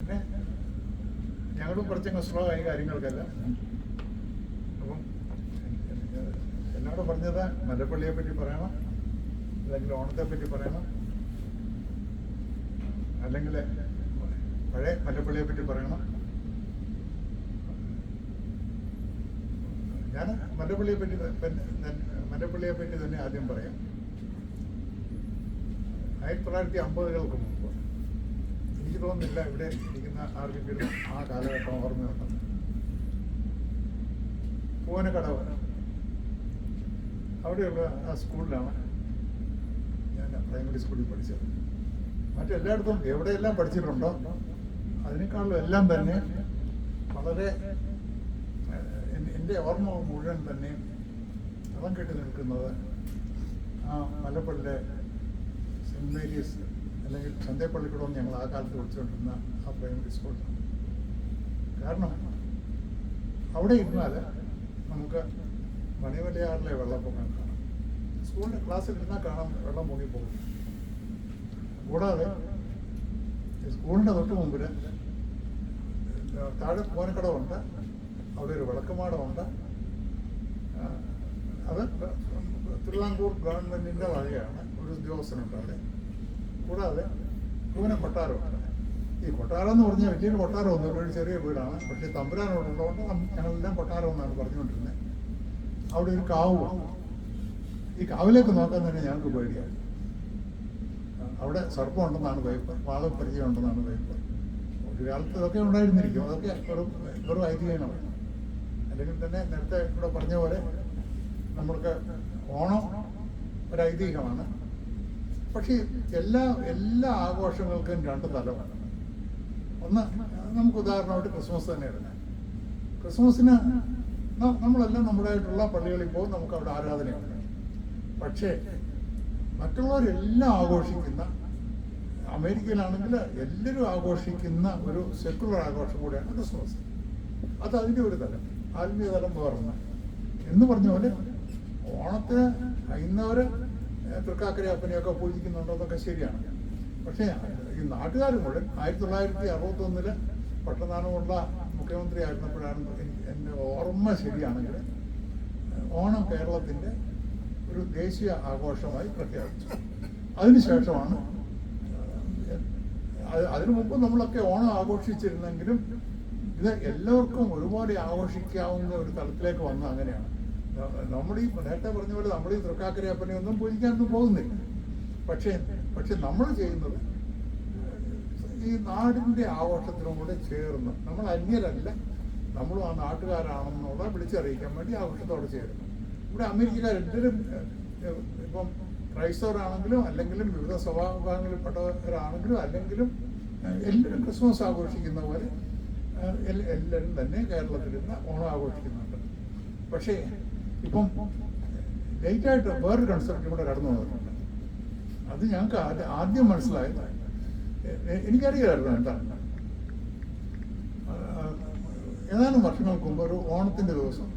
പിന്നെ ഞങ്ങളും കുറച്ചങ്ങ് സ്ലോ ആയി കാര്യങ്ങൾക്കല്ല. അപ്പം എന്നോട് പറഞ്ഞത് മലപ്പള്ളിയെ പറ്റി പറയണം, അല്ലെങ്കിൽ ഓണത്തെ പറ്റി പറയണം, അല്ലെങ്കിൽ പഴയ മലപ്പള്ളിയെ പറ്റി പറയണം. ഞാൻ മലപ്പള്ളിയെ പറ്റി തന്നെ ആദ്യം പറയാം. 1950-കൾക്ക് മുമ്പ് എനിക്ക് തോന്നുന്നില്ല ഇവിടെ ഇരിക്കുന്ന ആർക്കെങ്കിലും ആ കാലഘട്ടം ഓർമ്മയുണ്ടെന്ന്. പൂവനക്കടവ് അവിടെയുള്ള ആ സ്കൂളിലാണ് ഞാൻ പ്രൈമറി സ്കൂളിൽ പഠിച്ചത്. മറ്റെല്ലായിടത്തും എവിടെയെല്ലാം പഠിച്ചിട്ടുണ്ടോ അതിനേക്കാളും എല്ലാം തന്നെ വളരെ എൻ്റെ ഓർമ്മ മുഴുവൻ തന്നെ കളം കെട്ടി നിൽക്കുന്നത് ആ മലപ്പള്ളിയിലെ സെൻറ്റ് മേരീസ് അല്ലെങ്കിൽ ചന്തപ്പള്ളിക്കൂടം ഞങ്ങൾ ആ കാലത്ത് വിളിച്ചുകൊണ്ടിരുന്ന ആ പ്രൈമറി സ്കൂളിലാണ്. കാരണം അവിടെ ഇരുന്നാൽ നമുക്ക് മണിമലയാറിലെ വെള്ളപ്പൊക്കം കാണാം. സ്കൂളിൻ്റെ ക്ലാസ്സിൽ ഇരുന്നാൽ കാണാം വെള്ളം പൊങ്ങിപ്പോകും. കൂടാതെ സ്കൂളിൻ്റെ തൊട്ട് മുമ്പിൽ താഴെ പൂവനക്കടവുണ്ട്, അവിടെ ഒരു വിളക്കുമാടമുണ്ട്. അത് തിരുവിതാംകൂർ ഗവൺമെൻറ്റിൻ്റെ വകയാണ്, ഒരു ഉദ്യോഗസ്ഥനുണ്ട് അവിടെ. കൂടാതെ പൂവന കൊട്ടാരമുണ്ട്. ഈ കൊട്ടാരം എന്ന് പറഞ്ഞാൽ വലിയൊരു കൊട്ടാരമൊന്നും ഒരു ചെറിയ വീടാണ്, പക്ഷേ തമ്പുരാനോടുള്ളതുകൊണ്ട് ഞങ്ങളെല്ലാം കൊട്ടാരം എന്നാണ് പറഞ്ഞുകൊണ്ടിരുന്നത്. അവിടെ ഒരു കാവുമാണ്. ഈ കാവിലേക്ക് നോക്കാൻ തന്നെ ഞങ്ങൾക്ക് പേടിയാണ്. അവിടെ സർപ്പം ഉണ്ടെന്നാണ് ഭയപ്പ്, വാദപരിചയം ഉണ്ടെന്നാണ് ഭയപ്പ്. ഒരു കാലത്ത് ഇതൊക്കെ ഉണ്ടായിരുന്നിരിക്കും, അതൊക്കെ വെറും ഐതിഹ്യങ്ങളാണ്. അല്ലെങ്കിൽ തന്നെ നേരത്തെ ഇവിടെ പറഞ്ഞ പോലെ നമ്മൾക്ക് ഓണം ഒരു ഐതിഹ്യമാണ്. പക്ഷേ എല്ലാ ആഘോഷങ്ങൾക്കും രണ്ട് തലമാണ്. ഒന്ന് നമുക്ക് ഉദാഹരണമായിട്ട് ക്രിസ്മസ് തന്നെ എടുക്കാം. ക്രിസ്മസിന് നമ്മളെല്ലാം നമ്മുടേതായിട്ടുള്ള പള്ളികളിൽ പോകും, നമുക്ക് അവിടെ ആരാധനയുണ്ട്. പക്ഷേ മറ്റുള്ളവരെല്ലാം ആഘോഷിക്കുന്ന, അമേരിക്കയിലാണെങ്കിൽ എല്ലാവരും ആഘോഷിക്കുന്ന ഒരു സെക്കുലർ ആഘോഷം കൂടിയാണ് ക്രിസ്മസ്. അത് അതിൻ്റെ ഒരു തലം, ആത്മീയ തലം വേറൊന്ന്. എന്ന് പറഞ്ഞ പോലെ ഓണത്തിന് ഹൈന്ദവർ തൃക്കാക്കരയപ്പനെയൊക്കെ പൂജിക്കുന്നുണ്ടോ എന്നൊക്കെ ശരിയാണ്. പക്ഷേ ഈ നാട്ടുകാർ മുഴുവൻ 1961 പട്ടനാനമുള്ള മുഖ്യമന്ത്രി ആയിരുന്നപ്പോഴാണ് എൻ്റെ ഓർമ്മ ശരിയാണെങ്കിൽ ഓണം കേരളത്തിൻ്റെ ഒരു ദേശീയ ആഘോഷമായി പ്രഖ്യാപിച്ചു. അതിനുശേഷമാണ്, അതിനു മുമ്പ് നമ്മളൊക്കെ ഓണം ആഘോഷിച്ചിരുന്നെങ്കിലും ഇത് എല്ലാവർക്കും ഒരുപാട് ആഘോഷിക്കാവുന്ന ഒരു തലത്തിലേക്ക് വന്ന അങ്ങനെയാണ്. നമ്മൾ ഈ നേരത്തെ പറഞ്ഞ പോലെ നമ്മൾ ഈ തൃക്കാക്കരയപ്പനെയൊന്നും പൂജിക്കാനൊന്നും പോകുന്നില്ല. പക്ഷെ നമ്മൾ ചെയ്യുന്നത് ഈ നാടിൻ്റെ ആഘോഷത്തിനും കൂടെ ചേർന്ന്, നമ്മൾ അന്യരല്ല, നമ്മളും ആ നാട്ടുകാരാണെന്നുള്ള വിളിച്ചറിയിക്കാൻ വേണ്ടി ആഘോഷത്തോടെ ചേരുന്നു. ഇവിടെ അമേരിക്കക്കാരെല്ലാവരും ഇപ്പം ക്രൈസ്തവരാണെങ്കിലും അല്ലെങ്കിലും വിവിധ സ്വഭാവങ്ങളിൽപ്പെട്ടവരാണെങ്കിലും അല്ലെങ്കിലും എല്ലാവരും ക്രിസ്മസ് ആഘോഷിക്കുന്ന പോലെ എല്ലാവരും തന്നെ കേരളത്തിലിരുന്ന് ഓണം ആഘോഷിക്കുന്നുണ്ട്. പക്ഷേ ഇപ്പം ലേറ്റായിട്ട് വേറൊരു കൺസെപ്റ്റ് ഇവിടെ കടന്നു വന്നിട്ടുണ്ട്. അത് ഞങ്ങൾക്ക് ആദ്യം മനസ്സിലായത്, എനിക്കറിയാമായിരുന്നു എന്താണ്. ഏതാനും വർഷങ്ങൾക്ക് മുമ്പ് ഒരു ഓണത്തിൻ്റെ ദിവസം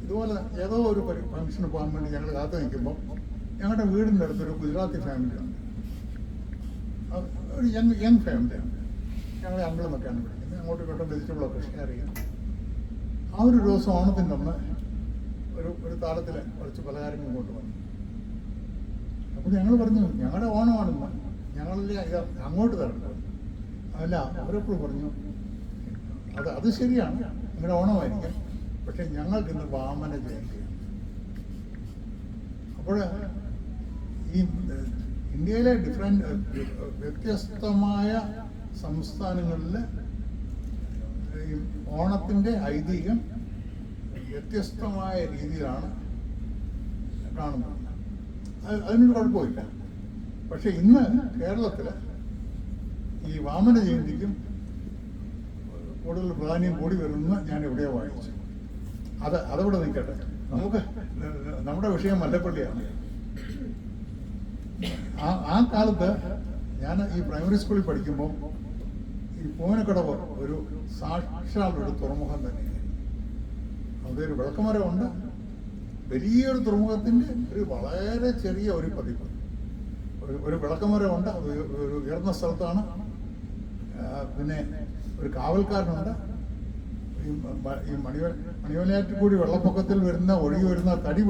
ഇതുപോലെ ഏതോ ഒരു ഫംഗ്ഷന് പോകാൻ വേണ്ടി ഞങ്ങൾ കാത്തു നിൽക്കുമ്പോൾ ഞങ്ങളുടെ വീടിൻ്റെ അടുത്തൊരു ഗുജറാത്തി ഫാമിലിയുണ്ട്. ഒരു യങ് ഫാമിലിയാണ്. ഞങ്ങളെ അങ്കിളെന്നൊക്കെയാണ് വിളിക്കുന്നത്. അങ്ങോട്ടും ഇങ്ങോട്ടും വെജിറ്റബിളൊക്കെ ഷെയർ ചെയ്യാം. ആ ഒരു ദിവസം ഓണത്തിൻ്റെ അന്ന് ഒരു താളത്തിൽ കുറച്ച് പലഹാരങ്ങൾ കൊണ്ടുവന്നു. അപ്പോൾ ഞങ്ങൾ പറഞ്ഞു, ഞങ്ങളുടെ ഓണമാണെന്ന്, ഞങ്ങളല്ലേ ഇത് അങ്ങോട്ട് തരേണ്ടത്. അല്ല, അവരെപ്പോഴും പറഞ്ഞു അത് ശരിയാണ്, നിങ്ങളുടെ ഓണമായിരിക്കും, പക്ഷെ ഞങ്ങൾക്ക് ഇന്ന് വാമന ജയന്തിയാണ്. അപ്പോൾ ഈ ഇന്ത്യയിലെ വ്യത്യസ്തമായ സംസ്ഥാനങ്ങളിൽ ഈ ഓണത്തിൻ്റെ ഐതിഹ്യം വ്യത്യസ്തമായ രീതിയിലാണ് കാണുന്നത്. അതിനൊരു കുഴപ്പമില്ല. പക്ഷെ ഇന്ന് കേരളത്തിൽ ഈ വാമന ജയന്തിക്കും കൂടുതൽ പ്രാധാന്യം കൂടി വരുമെന്ന് ഞാൻ എവിടെയോ വായിച്ചു. അതവിടെ നിൽക്കട്ടെ. നമ്മുടെ വിഷയം മല്ലപ്പള്ളിയാണ്. ആ കാലത്ത് ഞാൻ ഈ പ്രൈമറി സ്കൂളിൽ പഠിക്കുമ്പോൾ ഈ പൂവനക്കടവ് ഒരു സാക്ഷാൽ ഒരു തുറമുഖം തന്നെയാണ്. അതൊരു വിളക്കുമരമുണ്ട്, വലിയൊരു തുറമുഖത്തിൻ്റെ ഒരു വളരെ ചെറിയ ഒരു പതിപ്പ്. ഒരു വിളക്കുമരമുണ്ട്, അത് ഒരു ഉയർന്ന സ്ഥലത്താണ്. പിന്നെ ഒരു കാവൽക്കാരനുണ്ട്. ഈ മണിമലയാറ്റിൽ കൂടി വെള്ളപ്പൊക്കത്തിൽ ഒഴുകി വരുന്ന തടി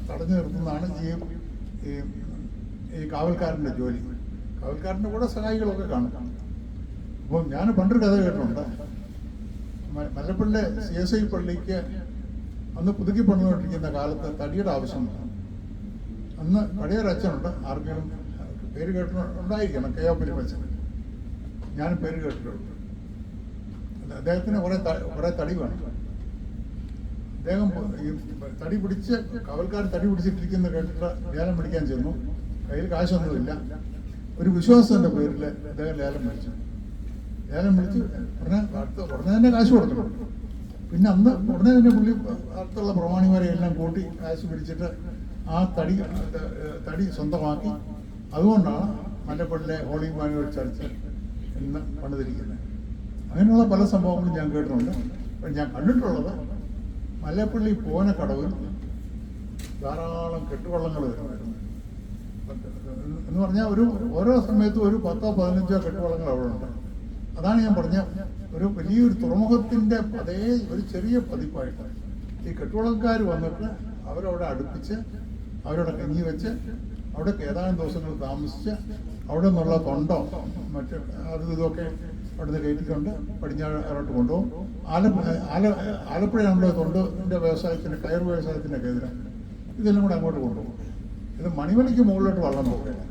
തടഞ്ഞു നിർത്തുന്നതാണ് ഈ കാവൽക്കാരൻ്റെ ജോലി. കാവൽക്കാരൻ്റെ കൂടെ സഹായികളൊക്കെ കാണും. അപ്പം ഞാൻ പണ്ടൊരു കഥ കേട്ടിട്ടുണ്ട്. മല്ലപ്പള്ളി CSI പള്ളിക്ക് അന്ന് പുതുക്കി പണിതുകൊണ്ടിരിക്കുന്ന കാലത്ത് തടിയുടെ ആവശ്യമുണ്ട്. അന്ന് പഴയൊരച്ഛനുണ്ട്, ആർക്കെങ്കിലും പേര് കേട്ടിട്ടുണ്ടായിരിക്കണം, KO പെരുമച്ചൻ. ഞാനും പേര് കേട്ടിട്ടുണ്ട്. അദ്ദേഹത്തിന് കുറേ തടി വേണം. അദ്ദേഹം ഈ തടി പിടിച്ച് കാവൽക്കാരൻ തടി പിടിച്ചിട്ടിരിക്കുന്ന കേട്ടിട്ട് ലേലം പിടിക്കാൻ ചെന്നു. കയ്യിൽ കാശൊന്നുമില്ല. ഒരു വിശ്വാസത്തിൻ്റെ പേരിൽ അദ്ദേഹം ലേലം പിടിച്ചു. ഉടനെ തന്നെ കാശ് കൊടുത്തു. പിന്നെ ഉടനെ തന്നെ പുള്ളി അടുത്തുള്ള പ്രമാണിമാരെ എല്ലാം കൂട്ടി കാശ് പിടിച്ചിട്ട് ആ തടി സ്വന്തമാക്കി. അതുകൊണ്ടാണ് മല്ലപ്പള്ളിയിലെ ഹോളി മാനുവൽ ചർച്ച് ഇന്ന് പണിതിരിക്കുന്നത്. അങ്ങനെയുള്ള പല സംഭവങ്ങളും ഞാൻ കേട്ടിട്ടുണ്ട്. ഞാൻ കണ്ടിട്ടുള്ളത് മല്ലപ്പള്ളി പോനക്കടവിൽ ധാരാളം കെട്ടുവള്ളങ്ങൾ വരുമായിരുന്നു. എന്ന് പറഞ്ഞാൽ ഓരോ സമയത്തും ഒരു 10-15 കെട്ടുവള്ളങ്ങൾ അവിടെ ഉണ്ട്. അതാണ് ഞാൻ പറഞ്ഞ വലിയൊരു തുറമുഖത്തിൻ്റെ അതേ ഒരു ചെറിയ പതിപ്പായിട്ട് ഈ കെട്ടുവള്ളക്കാർ വന്നിട്ട് അവരവിടെ അടുപ്പിച്ച് അവരുടെ കഞ്ഞി വെച്ച് അവിടെ ഏതാനും ദിവസങ്ങൾ താമസിച്ച് അവിടെ നിന്നുള്ള തൊണ്ടോ മറ്റ് ഇതൊക്കെ അവിടുന്ന് കയറ്റിക്കൊണ്ട് പടിഞ്ഞാറോട്ട് കൊണ്ടുപോകും. ആലപ്പുഴയാണല്ലോ തൊണ്ടിൻ്റെ വ്യവസായത്തിന്, കയർ വ്യവസായത്തിൻ്റെ കേന്ദ്രം. ഇതെല്ലാം കൂടെ അങ്ങോട്ട് കൊണ്ടുപോകും. ഇത് മണിമലയ്ക്ക് മുകളിലോട്ട് വള്ളം പോകുകയാണ്.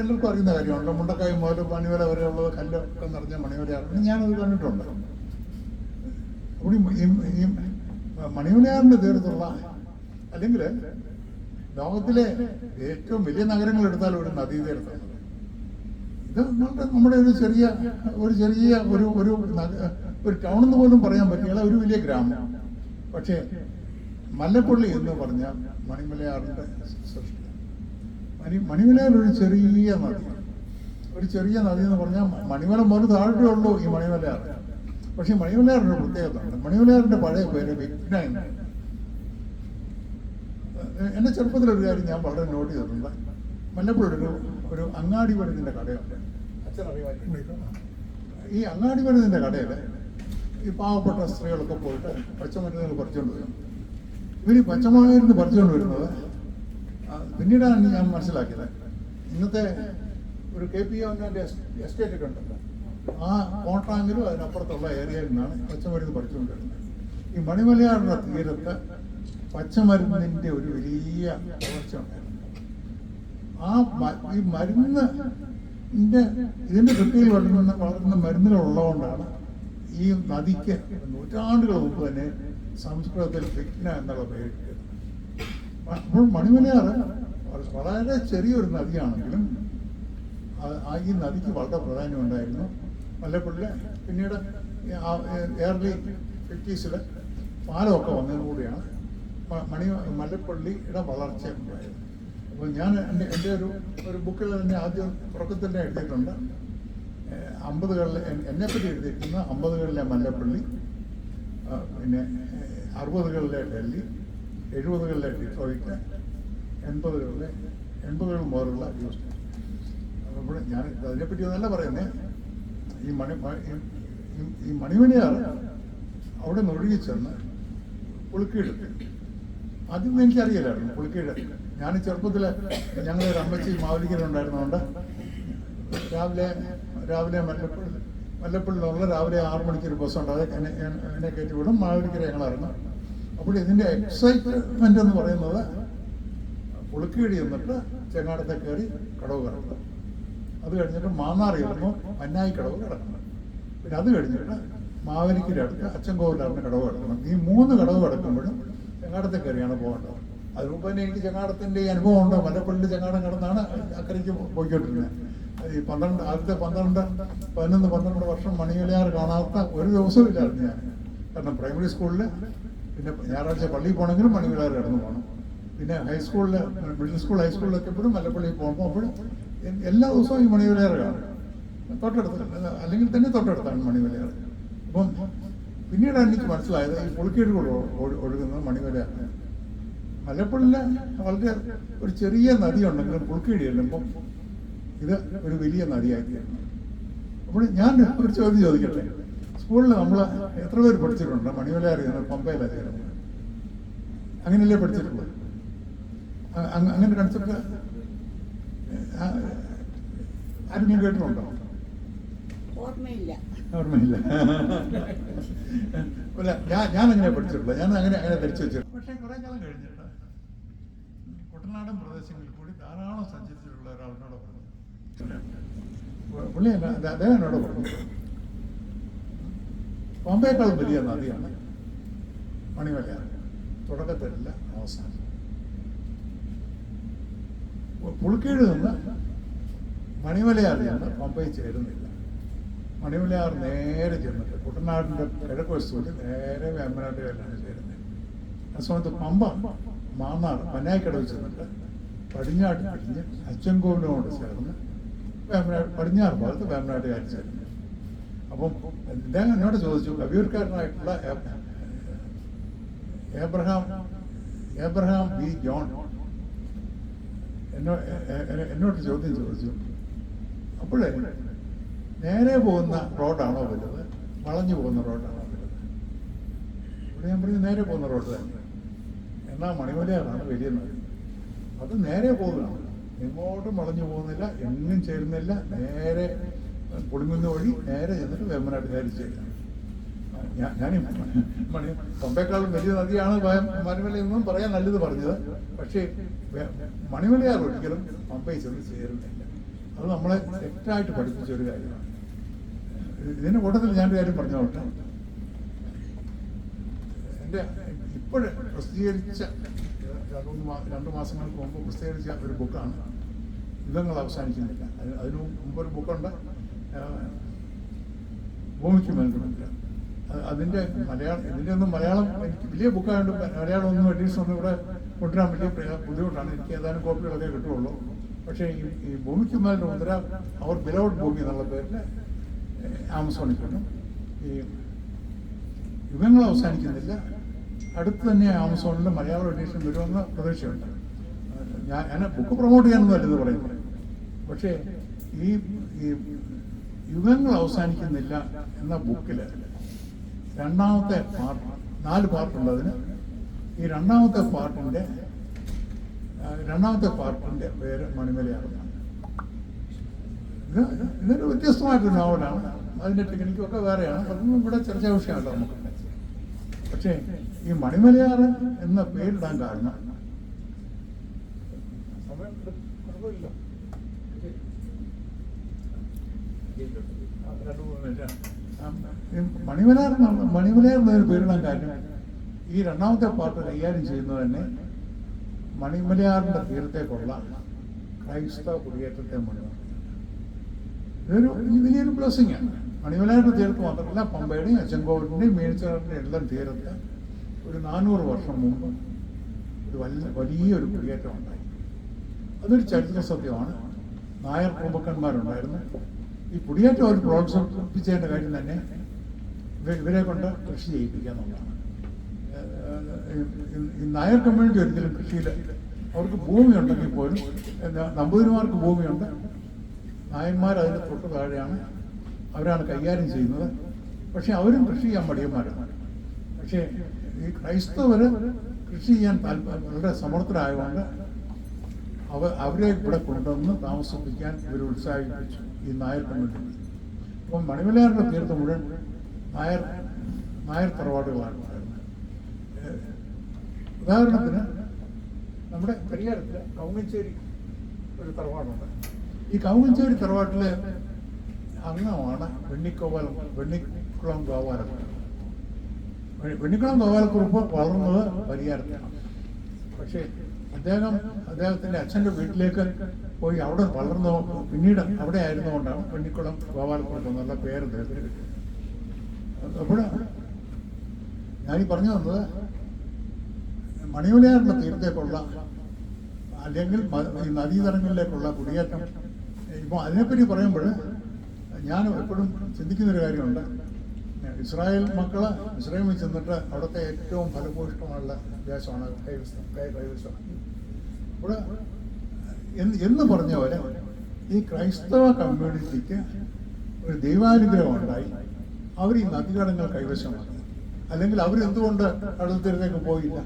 എല്ലാവർക്കും അറിയുന്ന കാര്യമാണല്ലോ. മുണ്ടക്കായ മുതൽ മണിമല വരെയുള്ളത് കല്ലൊക്കെ നിറഞ്ഞ മണിമലയാറുണ്ട്. ഞാനത് കണ്ടിട്ടുണ്ട്. അപ്പോൾ ഈ മണിമലയാറിൻ്റെ തീരത്തുള്ള, അല്ലെങ്കിൽ ലോകത്തിലെ ഏറ്റവും വലിയ നഗരങ്ങൾ എടുത്താൽ ഒരു നദീതീരത്താണ്. ഇത് നമ്മുടെ ഒരു ചെറിയ ഒരു ടൗൺ എന്ന് പോലും പറയാൻ പറ്റില്ല, ഒരു വലിയ ഗ്രാമം. പക്ഷേ മല്ലപ്പള്ളി എന്ന് പറഞ്ഞാൽ മണിമലയാറിൻ്റെ സൃഷ്ടി. മണിമലയാർ ഒരു ചെറിയ നദി എന്ന് പറഞ്ഞാൽ മണിമല മുതൽ താഴെ ഉള്ളൂ ഈ മണിമലയാർ. പക്ഷെ മണിമലയാറിൻ്റെ പ്രത്യേകത ഉണ്ട്. മണിമലയാറിൻ്റെ പഴയ പേര് വിഘ്ന എന്നാണ്. എൻ്റെ ചെറുപ്പത്തിലൊരു കാര്യം ഞാൻ വളരെ നോട്ട് ചെയ്തിട്ടുണ്ട്. മല്ലപ്പള്ളി ഒരു അങ്ങാടി മരുന്നിൻ്റെ കടയുണ്ട്. ഈ അങ്ങാടി മരുന്നിൻ്റെ കടയിൽ ഈ പാവപ്പെട്ട സ്ത്രീകളൊക്കെ പോയിട്ട് പച്ചമരുന്നുകൾ പറിച്ചുകൊണ്ട് വരും. ഇവർ പച്ചമരുന്ന് പറിച്ചുകൊണ്ട് വരുന്നത് പിന്നീടാണ് ഞാൻ മനസ്സിലാക്കിയത്. ഇന്നത്തെ ഒരു KPO എസ്റ്റേറ്റ് ഒക്കെ ഉണ്ടല്ലോ, ആ കോട്ടാങ്കിലും അതിനപ്പുറത്തുള്ള ഏരിയയിൽ നിന്നാണ് പച്ചമരുന്ന് പറിച്ചുകൊണ്ട് വരുന്നത്. ഈ മണിമലയാറിൻ്റെ തീരത്ത് പച്ചമരുന്നിൻ്റെ ഒരു വലിയ വളർച്ച ഉണ്ടായിരുന്നു. ഈ ഇതിൻ്റെ കൃത്യയിൽ വളരുന്ന മരുന്നുകൾ ഉള്ളതുകൊണ്ടാണ് ഈ നദിക്ക് നൂറ്റാണ്ടുകൾ മുമ്പ് തന്നെ സംസ്കൃതത്തിൽ വിഘ്ന എന്നുള്ള പേര്. അപ്പോൾ മണിമലയാർ വളരെ ചെറിയൊരു നദിയാണെങ്കിലും ഈ നദിക്ക് വളരെ പ്രാധാന്യം ഉണ്ടായിരുന്നു. മല്ലപ്പള്ളി പിന്നീട് ഏർലി 50s പാലമൊക്കെ വന്നതോടുകൂടിയാണ് മല്ലപ്പള്ളിയുടെ വളർച്ച ഉണ്ടായത്. അപ്പോൾ ഞാൻ എൻ്റെ ഒരു ബുക്കിൽ തന്നെ ആദ്യം തുടക്കത്തിൽ തന്നെ എഴുതിയിട്ടുണ്ട്. 50കളിലെ എന്നെപ്പറ്റി എഴുതിയിരിക്കുന്ന 50കളിലെ മല്ലപ്പള്ളി, പിന്നെ 60കളിലെ ഡൽഹി, 70കളിലെ ഡിട്രോയിറ്റ്, 80കൾ മുതലുള്ള ഹ്യൂസ്റ്റൺ. അപ്പോൾ ഞാൻ അതിനെപ്പറ്റി ഒന്നല്ല പറയുന്നത്. ഈ മണിമലയാർ അവിടെ ഒഴുകി ചെന്ന് പുളിക്കീട്, ആദ്യം എനിക്കറിയില്ലായിരുന്നു പുളിക്കീട്. ഞാൻ ചെറുപ്പത്തിൽ ഞങ്ങളൊരു അമ്മച്ചി മാവലിക്കലുണ്ടായിരുന്നതുകൊണ്ട് രാവിലെ മല്ലപ്പള്ളിയിലുള്ള രാവിലെ 6 മണിക്കൊരു ബസ്സുണ്ട്. അത് എന്നെ കയറ്റി വിടും. മാവലിക്കര ഞങ്ങളായിരുന്നു. അപ്പോൾ ഇതിൻ്റെ എക്സൈറ്റ്മെൻ്റ് എന്ന് പറയുന്നത് പുളിക്കീട് ചെന്നിട്ട് ചെങ്ങാടത്തെ കയറി കടവ് കിടക്കണം. അത് കഴിഞ്ഞിട്ട് മാന്നാറി ഇരുന്നു മന്നായി കടവ് കിടക്കണം. പിന്നെ അത് കഴിഞ്ഞിട്ട് മാവലിക്കര അടുത്ത് അച്ചൻകോവിലാറിന് കടവ് കിടക്കണം. ഈ 3 കടവ് കിടക്കുമ്പോഴും ചെങ്ങാടത്തെ കയറിയാണ് പോകേണ്ടത്. അതിന് മുമ്പ് തന്നെ എനിക്ക് ചെങ്ങാടത്തിൻ്റെ ഈ അനുഭവം ഉണ്ട്. മല്ലപ്പള്ളി ചെങ്ങാടം കിടന്നാണ് അക്കരയ്ക്ക് പോയിക്കൊണ്ടിരുന്നത്. ഈ 11-12 വർഷം മണിമലയാർ കാണാത്ത ഒരു ദിവസവും ഇല്ലായിരുന്നു ഞാൻ. കാരണം പ്രൈമറി സ്കൂളിൽ, പിന്നെ ഞായറാഴ്ച പള്ളിയിൽ പോകണമെങ്കിലും മണിമലയാർ കിടന്നു പോകണം. പിന്നെ ഹൈസ്കൂളിൽ, മിഡിൽ സ്കൂൾ ഹൈസ്കൂളിലൊക്കെ എപ്പോഴും മല്ലപ്പള്ളിയിൽ പോകുമ്പോൾ അപ്പോഴും എല്ലാ ദിവസവും ഈ മണിമലയാർ കാണും. അല്ലെങ്കിൽ തന്നെ തൊട്ടടുത്താണ് മണിമലയാർ. അപ്പം പിന്നീടാണ് എനിക്ക് മനസ്സിലായത് ഈ പുളിക്കീട് ഒഴുകുന്നത് മണിമലയാർ. മല്ലപ്പള്ളിയിൽ വളരെ ഒരു ചെറിയ നദി ഉണ്ടെങ്കിലും പുളിക്കീട് ചെല്ലുമ്പം ഇത് ഒരു വലിയ നദിയായി തീരുന്നു. അപ്പോൾ ഞാൻ ഒരു ചോദ്യം ചോദിക്കട്ടെ, സ്കൂളിൽ നമ്മൾ എത്ര പേര് പഠിച്ചിട്ടുണ്ട് മണിമലയാർ പമ്പയിലാണ് ചേരുന്നത്? അങ്ങനെയല്ലേ പഠിച്ചിട്ടുള്ളത്? അങ്ങനെ കൺസെപ്റ്റ് ആരെങ്കിലും കേട്ടിട്ടുണ്ടോ? ഓർമ്മയില്ല. അല്ല, ഞാൻ അങ്ങനെ പഠിച്ചിട്ടില്ല, ഞാൻ അങ്ങനെ ധരിച്ചു വെച്ചിട്ടുണ്ട്. പക്ഷേ കുറെ കാലം കഴിഞ്ഞിട്ട് കുട്ടനാടൻ പ്രദേശങ്ങളിൽ കൂടി ധാരാളം സഞ്ചരിച്ചിട്ടുള്ള ഒരാളിനോട് പറഞ്ഞു, പുള്ളി അദ്ദേഹം എന്നോട് പറഞ്ഞു, പമ്പയേക്കാളും വലിയ നദിയാണ് മണിമലയാർ, തുടക്കത്തിലല്ല അവസാനം. പുളിക്കീട് നിന്ന് മണിമലയാർ ചെന്ന് പമ്പയിൽ ചേരുന്നില്ല. മണിമലയാർ നേരെ ചെന്നിട്ട് കുട്ടനാടിൻ്റെ കിഴക്ക് വശത്തോട്ട് നേരെ വേമ്പനാട്ടുകാരിലാണ് ചേരുന്നത്. ആ സമയത്ത് പമ്പ മാന്നാർ പന്നായിക്കടവിൽ ചെന്നിട്ട് പടിഞ്ഞാട്ട് പിടിഞ്ഞ് അച്ചൻകോവിനോട് ചേർന്ന് പടിഞ്ഞാറ് ഭാഗത്ത് വേമ്പനാട്ടുകാർ ചേരുന്നു. അപ്പം അദ്ദേഹം എന്നോട് ചോദിച്ചു, കവിയൂർക്കാരനായിട്ടുള്ള ഏബ്രഹാം ബി ജോൺ എന്നോട് ചോദ്യം ചോദിച്ചു, അപ്പോഴേ നേരെ പോകുന്ന റോഡാണോ വലുത്, വളഞ്ഞു പോകുന്ന റോഡാണോ വലുത്? ഇവിടെ ഞാൻ പറഞ്ഞു നേരെ പോകുന്ന റോഡ് തന്നെ. എന്നാൽ മണിമലയാറാണ് വലിയ നദി, അത് നേരെ പോകുകയാണ്, എങ്ങോട്ടും വളഞ്ഞു പോകുന്നില്ല, എങ്ങും ചേരുന്നില്ല, നേരെ പുളിങ്ങുന്ന വഴി നേരെ ചെന്നിട്ട് വേമ്പനാട്ടുകാരി ചേരുക. ഞാൻ പമ്പയേക്കാളും വലിയ നദിയാണ് മണിമലയെന്നും പറയാൻ നല്ലത് പറഞ്ഞത്. പക്ഷേ മണിമലയാർ ഒരിക്കലും പമ്പയിൽ ചെന്ന് ചേരുന്നില്ല. അത് നമ്മളെ തെറ്റായിട്ട് പഠിപ്പിച്ച ഒരു കാര്യമാണ്. ഇതിന്റെ കൂട്ടത്തിൽ ഞാനൊരു കാര്യം പറഞ്ഞോട്ടെ. എൻ്റെ ഇപ്പോഴും പ്രസിദ്ധീകരിച്ച 2 മാസങ്ങൾക്ക് മുമ്പ് പ്രസിദ്ധീകരിച്ച ഒരു ബുക്കാണ് യുഗങ്ങൾ അവസാനിക്കുന്നില്ല. അതിനു മുമ്പൊരു ബുക്കുണ്ട്, ഭൂമിക്ക് മേൽക്കുമില്ല. അതിൻ്റെ ഇതിൻ്റെ ഒന്നും മലയാളം എനിക്ക് വലിയ ബുക്കായതുകൊണ്ട് മലയാളം ഒന്നും എഡിഷൻ ഒന്നും ഇവിടെ കൊണ്ടുവരാൻ വലിയ ബുദ്ധിമുട്ടാണ്. എനിക്ക് ഏതാനും കോപ്പികളൊക്കെ കിട്ടുള്ളൂ. പക്ഷേ ഈ ഭൂമിക്ക് മേൽ മുദ്ര അവർ ബിലൗഡ് ഭൂമി എന്നുള്ള പേരിൽ ആമസോണിൽ കിട്ടും. ഈ യുഗങ്ങൾ അവസാനിക്കുന്നില്ല അടുത്ത് തന്നെ ആമസോണിൽ മലയാളം എഡിഷൻ വരുമെന്ന് പ്രതീക്ഷയുണ്ട്. ഞാൻ ബുക്ക് പ്രൊമോട്ട് ചെയ്യാനൊന്നും അല്ലെന്ന് പറയുന്നത്. പക്ഷേ ഈ യുഗങ്ങൾ അവസാനിക്കുന്നില്ല എന്ന ബുക്കിൽ രണ്ടാമത്തെ പാർട്ട്, 4 പാർട്ടുണ്ട് അതിന്. ഈ രണ്ടാമത്തെ പാർട്ടിന്റെ പേര് മണിമലയാറാണ്. ഇതൊരു വ്യത്യസ്തമായിട്ടൊരു നോവലാണ്. അതിന്റെ ടെക്നിക്കൊക്കെ വേറെയാണ്, അതൊന്നും ഇവിടെ ചർച്ചാ വിഷയമല്ല നമുക്ക്. പക്ഷേ ഈ മണിമലയാർ എന്ന പേരിടാൻ കാരണം മണിമലയാർ എന്നൊരു പേരിടാൻ കാരണം ഈ രണ്ടാമത്തെ പാർട്ട് കൈകാര്യം ചെയ്യുന്നത് തന്നെ മണിമലയാറിന്റെ തീരത്തേക്കുള്ള ക്രൈസ്തവ കുടിയേറ്റത്തെ മുന്നിലാണ്. ഇതൊരു വലിയൊരു ബ്ലെസ്സിംഗ് ആണ്. മണിമലയാറിന്റെ തീരത്ത് മാത്രമല്ല, പമ്പയുടെയും അച്ചൻകോവിലിന്റെയും മേൽച്ചാറിന്റെയും എല്ലാം തീരത്ത് ഒരു 400 വർഷം മുമ്പ് ഒരു വലിയൊരു കുടിയേറ്റം ഉണ്ടായി. അതൊരു ചരിത്ര സത്യമാണ്. നായർ കുടുംബക്കന്മാരുണ്ടായിരുന്നു. ഈ കുടിയേറ്റം അവർ പ്രോത്സാഹിപ്പിച്ചതിൻ്റെ കാര്യം തന്നെ ഇവരെ കൊണ്ട് കൃഷി ചെയ്യിപ്പിക്കുക എന്നുള്ളതാണ്. ഈ നായർ കമ്മ്യൂണിറ്റി ഒരിക്കലും കൃഷിയിൽ അവർക്ക് ഭൂമി ഉണ്ടെങ്കിൽ പോലും, നമ്പൂതിരിമാർക്ക് ഭൂമിയുണ്ട്, നായന്മാർ അതിന് തൊട്ട് താഴെയാണ്, അവരാണ് കൈകാര്യം ചെയ്യുന്നത്. പക്ഷെ അവരും കൃഷി ചെയ്യാൻ മടിയന്മാരാണ്. പക്ഷേ ഈ ക്രൈസ്തവർ കൃഷി ചെയ്യാൻ വളരെ സമർത്ഥരായതുകൊണ്ട് അവരെ ഇവിടെ കൊണ്ടുവന്ന് താമസിപ്പിക്കാൻ ഇവർ ഉത്സാഹിപ്പിച്ചു ഈ നായർ കമ്മ്യൂണിറ്റി. അപ്പം മണിമലയാറിന്റെ തീർത്ത് മുഴുവൻ നായർ തറവാടുകളാണ് ഉണ്ടായിരുന്നത്. ഉദാഹരണത്തിന് നമ്മുടെ പരിയാരത്തില് കൗങ്ങഞ്ചേരി ഒരു തറവാടുണ്ട്. ഈ കൗങ്ങഞ്ചേരി തറവാട്ടിലെ അംഗമാണ് വെണ്ണിക്കുളം ഗോപാലക്കുറുപ്പ്. വെണ്ണിക്കുളം ഗോപാലക്കുറുപ്പ് വളർന്നത് പരിയാരത്തിലാണ്. പക്ഷേ അദ്ദേഹത്തിന്റെ അച്ഛൻ്റെ വീട്ടിലേക്ക് പോയി അവിടെ വളർന്നു, പിന്നീട് അവിടെ ആയിരുന്നുകൊണ്ടാണ് വെണ്ണിക്കുളം ഗോപാലക്കുറുപ്പ് എന്നുള്ള പേര് അദ്ദേഹത്തിന് കിട്ടിയത്. അപ്പോൾ ഞാനീ പറഞ്ഞു വന്നത് മണിമലയാറിന്റെ തീരത്തേക്കുള്ള അല്ലെങ്കിൽ ഈ നദീതടങ്ങളിലേക്കുള്ള കുടിയേറ്റം. ഇപ്പോൾ അതിനെപ്പറ്റി പറയുമ്പോൾ ഞാൻ എപ്പോഴും ചിന്തിക്കുന്നൊരു കാര്യമുണ്ട്. ഇസ്രായേൽ മക്കള് ഇസ്രായേലിൽ ചെന്നിട്ട് അവിടുത്തെ ഏറ്റവും ഫലഭൂയിഷ്ടമുള്ള ദേശമാണ് കൈവശം. ഇവിടെ എന്ന് പറഞ്ഞ പോലെ ഈ ക്രൈസ്തവ കമ്മ്യൂണിറ്റിക്ക് ഒരു ദൈവാനുഗ്രഹം ഉണ്ടായി. അവർ ഈ നദീകടങ്ങൾ കൈവശമാക്കി. അല്ലെങ്കിൽ അവരെന്തുകൊണ്ട് കടൽ തീരത്തേക്ക് പോയില്ല?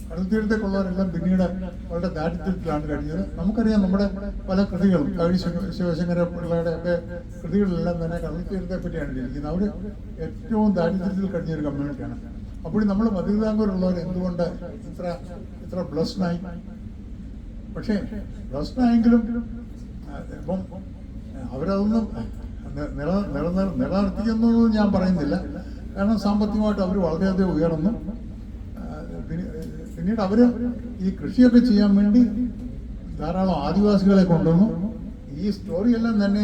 കടൽ തീരത്തേക്കുള്ളവരെല്ലാം പിന്നീട് വളരെ ദാരിദ്ര്യത്തിലാണ് കഴിഞ്ഞത്. നമുക്കറിയാം, നമ്മുടെ പല കൃതികളും കവി ശിവശങ്കര പിള്ളയുടെ ഒക്കെ കൃതികളിലെല്ലാം തന്നെ കടൽ തീരത്തെ പറ്റിയാണ് ഇരിക്കുന്നത്. അവർ ഏറ്റവും ദാരിദ്ര്യത്തിൽ കഴിഞ്ഞൊരു കമ്മ്യൂണിറ്റിയാണ്. അപ്പോഴും നമ്മൾ മതിതാങ്കൂരുള്ളവർ എന്തുകൊണ്ട് ഇത്ര ബ്ലസ്ഡായി? പക്ഷേ ബ്ലസ്ഡായെങ്കിലും ഇപ്പം അവരതൊന്നും നിലനിർത്തിയെന്നൊന്നും ഞാൻ പറയുന്നില്ല. കാരണം സാമ്പത്തികമായിട്ട് അവർ വളരെയധികം ഉയർന്നു. പിന്നീട് അവർ ഈ കൃഷിയൊക്കെ ചെയ്യാൻ വേണ്ടി ധാരാളം ആദിവാസികളെ കൊണ്ടുവന്നു. ഈ സ്റ്റോറിയെല്ലാം തന്നെ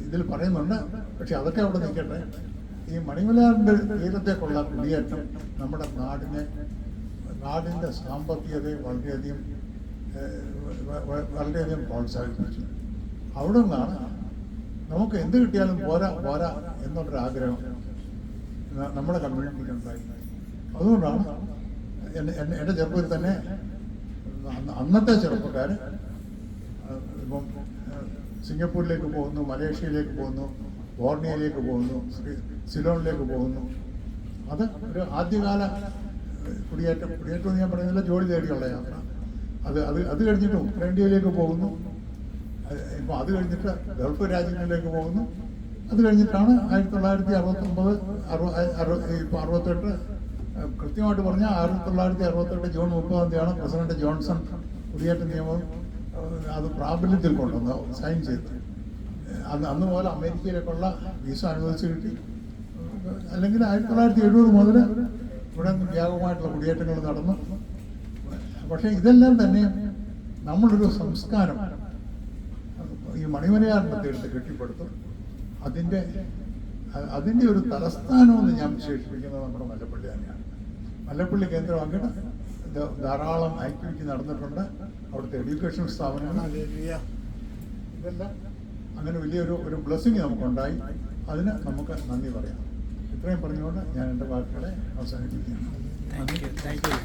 ഇതിൽ പറയുന്നുണ്ട്. പക്ഷെ അതൊക്കെ അവിടെ നിൽക്കട്ടെ. ഈ മണിമലയാറിൻ്റെ തീരത്തേക്കുള്ള കുടിയേറ്റം നമ്മുടെ നാടിൻ്റെ സാമ്പത്തികതയെ വളരെയധികം പ്രോത്സാഹിപ്പിച്ചു. അവിടെ നിന്നാണ് നമുക്ക് എന്ത് കിട്ടിയാലും പോരാ എന്നുള്ളൊരാഗ്രഹം നമ്മുടെ കമ്മ്യൂണിറ്റിക്ക് ഉണ്ടായി. അതുകൊണ്ടാണ് എൻ്റെ ചെറുപ്പത്തിൽ തന്നെ അന്നത്തെ ചെറുപ്പക്കാർ ഇപ്പം സിംഗപ്പൂരിലേക്ക് പോകുന്നു, മലേഷ്യയിലേക്ക് പോകുന്നു, ബോർണിയയിലേക്ക് പോകുന്നു, സിലോണിലേക്ക് പോകുന്നു. അത് ഒരു ആദ്യകാല കുടിയേറ്റം എന്ന് ഞാൻ പറയുന്നില്ല, ജോലി തേടിയുള്ള യാത്ര. അത് കഴിഞ്ഞിട്ട് ഉത്തരേന്ത്യയിലേക്ക് പോകുന്നു. ഇപ്പം അത് കഴിഞ്ഞിട്ട് ഗൾഫ് രാജ്യങ്ങളിലേക്ക് പോകുന്നു. അത് കഴിഞ്ഞിട്ടാണ് 1969 ഇപ്പോൾ 68, കൃത്യമായിട്ട് പറഞ്ഞാൽ 1968 ജൂൺ 30 പ്രസിഡന്റ് ജോൺസൺ കുടിയേറ്റ നിയമം അത് പ്രാബല്യത്തിൽ കൊണ്ടുവന്ന് സൈൻ ചെയ്തു. അന്ന് പോലെ അമേരിക്കയിലേക്കുള്ള വീസ അനുവദിച്ച് കിട്ടി. അല്ലെങ്കിൽ 1970 മുതൽ ഇവിടെ വ്യാപകമായിട്ടുള്ള കുടിയേറ്റങ്ങൾ നടന്നു. പക്ഷേ ഇതെല്ലാം തന്നെ നമ്മളൊരു സംസ്കാരം ഈ മണിമലയാറിൻ്റെ തീരത്ത് കെട്ടിപ്പടുത്തു. അതിൻ്റെ ഒരു തലസ്ഥാനമെന്ന് ഞാൻ വിശേഷിപ്പിക്കുന്നത് നമ്മുടെ മല്ലപ്പള്ളി തന്നെയാണ്. മല്ലപ്പള്ളി കേന്ദ്രമാക്കിയിട്ട് ധാരാളം ആക്ടിവിറ്റി നടന്നിട്ടുണ്ട്. അവിടുത്തെ എഡ്യൂക്കേഷൻ സ്ഥാപനങ്ങൾ ഇതെല്ലാം അങ്ങനെ വലിയൊരു ബ്ലെസ്സിങ് നമുക്കുണ്ടായി. അതിന് നമുക്ക് നന്ദി പറയാം. ഇത്രയും പറഞ്ഞുകൊണ്ട് ഞാൻ എൻ്റെ വാക്കുകളെ അവസാനിപ്പിക്കുകയാണ്.